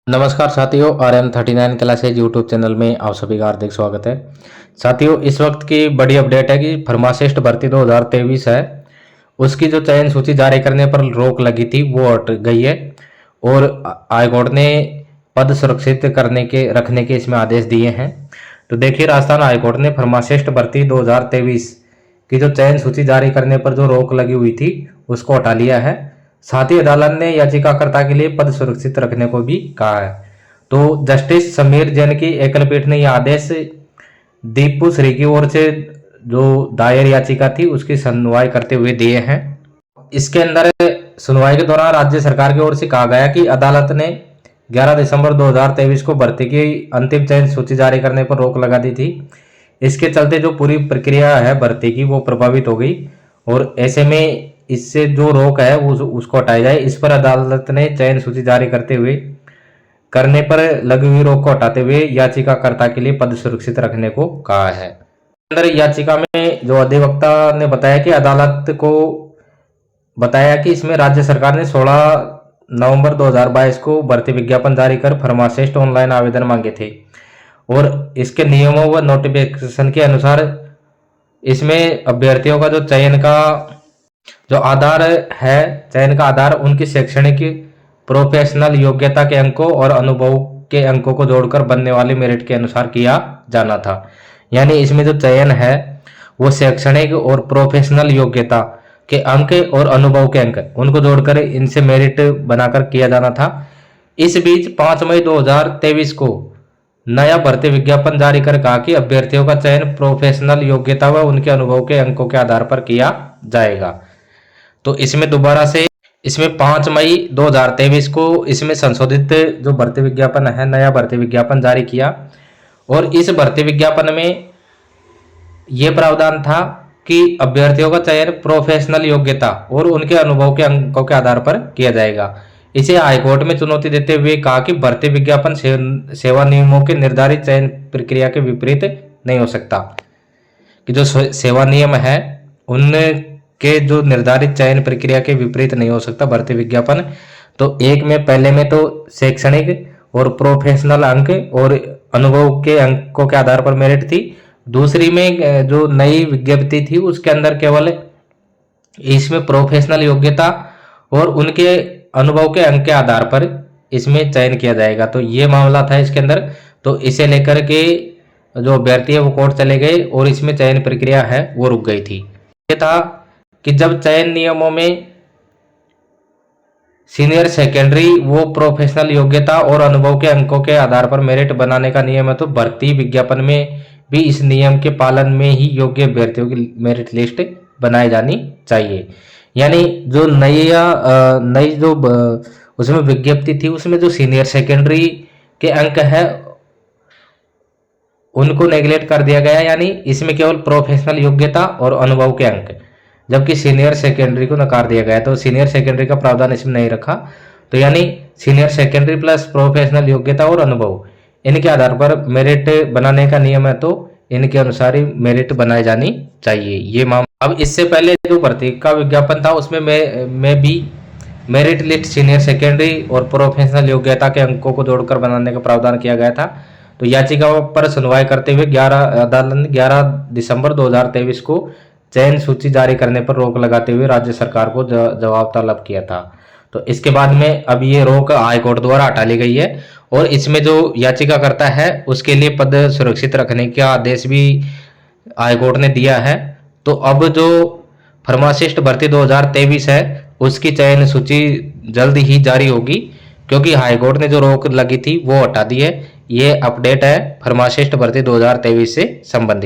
नमस्कार साथियों, RM39 classes YouTube channel में आप सभी का हार्दिक स्वागत है। साथियों, इस वक्त की बड़ी अपडेट है कि फार्मासिस्ट भर्ती 2023 है, उसकी जो चयन सूची जारी करने पर रोक लगी थी वो हट गई है और हाईकोर्ट ने पद सुरक्षित रखने के इसमें आदेश दिए हैं। तो देखिए, राजस्थान हाईकोर्ट ने फार्मासिस्ट भर्ती 2023 की जो चयन सूची जारी करने पर जो रोक लगी हुई थी उसको हटा लिया है। साथ ही अदालत ने याचिकाकर्ता के लिए पद सुरक्षित रखने को भी कहा है। तो जस्टिस समीर जैन की एकल पीठ ने यह आदेश दीपू श्री की ओर से जो दायर याचिका थी उसकी सुनवाई करते हुए दिए हैं। इसके अंदर सुनवाई के दौरान राज्य सरकार की ओर से कहा गया कि अदालत ने 11 दिसंबर 2023 को भर्ती की अंतिम चयन सूची जारी करने पर रोक लगा दी थी। इसके चलते जो पूरी प्रक्रिया है भर्ती की वो प्रभावित हो गई और ऐसे में इससे जो रोक है वो उसको हटाया जाए। इस पर अदालत ने चयन सूची जारी करने पर लगी हुई रोक को हटाते हुए याचिकाकर्ता के लिए पद सुरक्षित रखने को कहा है। अंदर याचिका में जो अधिवक्ता ने बताया कि अदालत को बताया कि इसमें राज्य सरकार ने 16 नवंबर 2022 को भर्ती विज्ञापन जारी कर फार्मासिस्ट ऑनलाइन आवेदन मांगे थे और इसके नियमों व नोटिफिकेशन के अनुसार इसमें अभ्यर्थियों का जो चयन का आधार उनकी शैक्षणिक प्रोफेशनल योग्यता के अंकों और अनुभव के अंकों को जोड़कर बनने वाले मेरिट के अनुसार किया जाना था। यानी इसमें जो चयन है वो शैक्षणिक और प्रोफेशनल योग्यता के अंक और अनुभव के अंक उनको जोड़कर इनसे मेरिट बनाकर किया जाना था। इस बीच 5 मई 2023 को नया भर्ती विज्ञापन जारी कर कहा कि अभ्यर्थियों का चयन प्रोफेशनल योग्यता व उनके अनुभव के अंकों के आधार पर किया जाएगा। तो इसमें दोबारा से 5 मई 2023 को इसमें संशोधित जो भर्ती विज्ञापन है, नया भर्ती विज्ञापन जारी किया और इस भर्ती विज्ञापन में यह प्रावधान था कि अभ्यर्थियों का चयन प्रोफेशनल योग्यता और उनके अनुभव के अंकों के आधार पर किया जाएगा। इसे हाईकोर्ट में चुनौती देते हुए कहा कि भर्ती विज्ञापन सेवा नियमों के निर्धारित चयन प्रक्रिया के विपरीत नहीं हो सकता, कि जो सेवा नियम है उनके जो निर्धारित चयन प्रक्रिया के विपरीत नहीं हो सकता भर्ती विज्ञापन। तो पहले में तो शैक्षणिक और प्रोफेशनल अंक और अनुभव के अंकों के आधार पर मेरिट थी। दूसरी में जो नई विज्ञप्ति थी उसके अंदर केवल इसमें प्रोफेशनल योग्यता और उनके अनुभव के अंक के आधार पर इसमें चयन किया जाएगा। तो ये मामला था इसके अंदर। तो इसे लेकर के जो अभ्यर्थी है वो कोर्ट चले गए और इसमें चयन प्रक्रिया है वो रुक गई थी। ये था कि जब चयन नियमों में सीनियर सेकेंडरी वो प्रोफेशनल योग्यता और अनुभव के अंकों के आधार पर मेरिट बनाने का नियम है, तो भर्ती विज्ञापन में भी इस नियम के पालन में ही योग्य अभ्यर्थियों की मेरिट लिस्ट बनाई जानी चाहिए। यानी जो नई जो उसमें विज्ञप्ति थी उसमें जो सीनियर सेकेंडरी के अंक है उनको नेग्लेक्ट कर दिया गया, यानी इसमें केवल प्रोफेशनल योग्यता और अनुभव के अंक, जबकि सीनियर सेकेंडरी को नकार दिया गया। तो सीनियर सेकेंडरी का प्रावधान इसमें नहीं रखा। तो यानी सीनियर सेकेंडरी प्लस प्रोफेशनल योग्यता और अनुभव इनके आधार पर मेरिट बनाने का नियम है, तो इनके अनुसार ही मेरिट बनाई जानी चाहिए। ये मामला अब इससे पहले जो भर्ती का विज्ञापन था उसमें मैं भी मेरिट लिस्ट सीनियर सेकेंडरी और प्रोफेशनल योग्यता के अंकों को जोड़कर बनाने का प्रावधान किया गया था। तो याचिका पर सुनवाई करते हुए अदालत ने 11 दिसंबर 2023 को चयन सूची जारी करने पर रोक लगाते हुए राज्य सरकार को जवाब तलब किया था। तो इसके बाद में अब ये रोक हाईकोर्ट द्वारा हटा ली गई है और इसमें जो याचिका करता है उसके लिए पद सुरक्षित रखने का आदेश भी हाईकोर्ट ने दिया है। तो अब जो फार्मासिस्ट भर्ती 2023 है उसकी चयन सूची जल्द ही जारी होगी, क्योंकि हाईकोर्ट ने जो रोक लगी थी वो हटा दी है। ये अपडेट है फार्मासिस्ट भर्ती 2023 से संबंधित।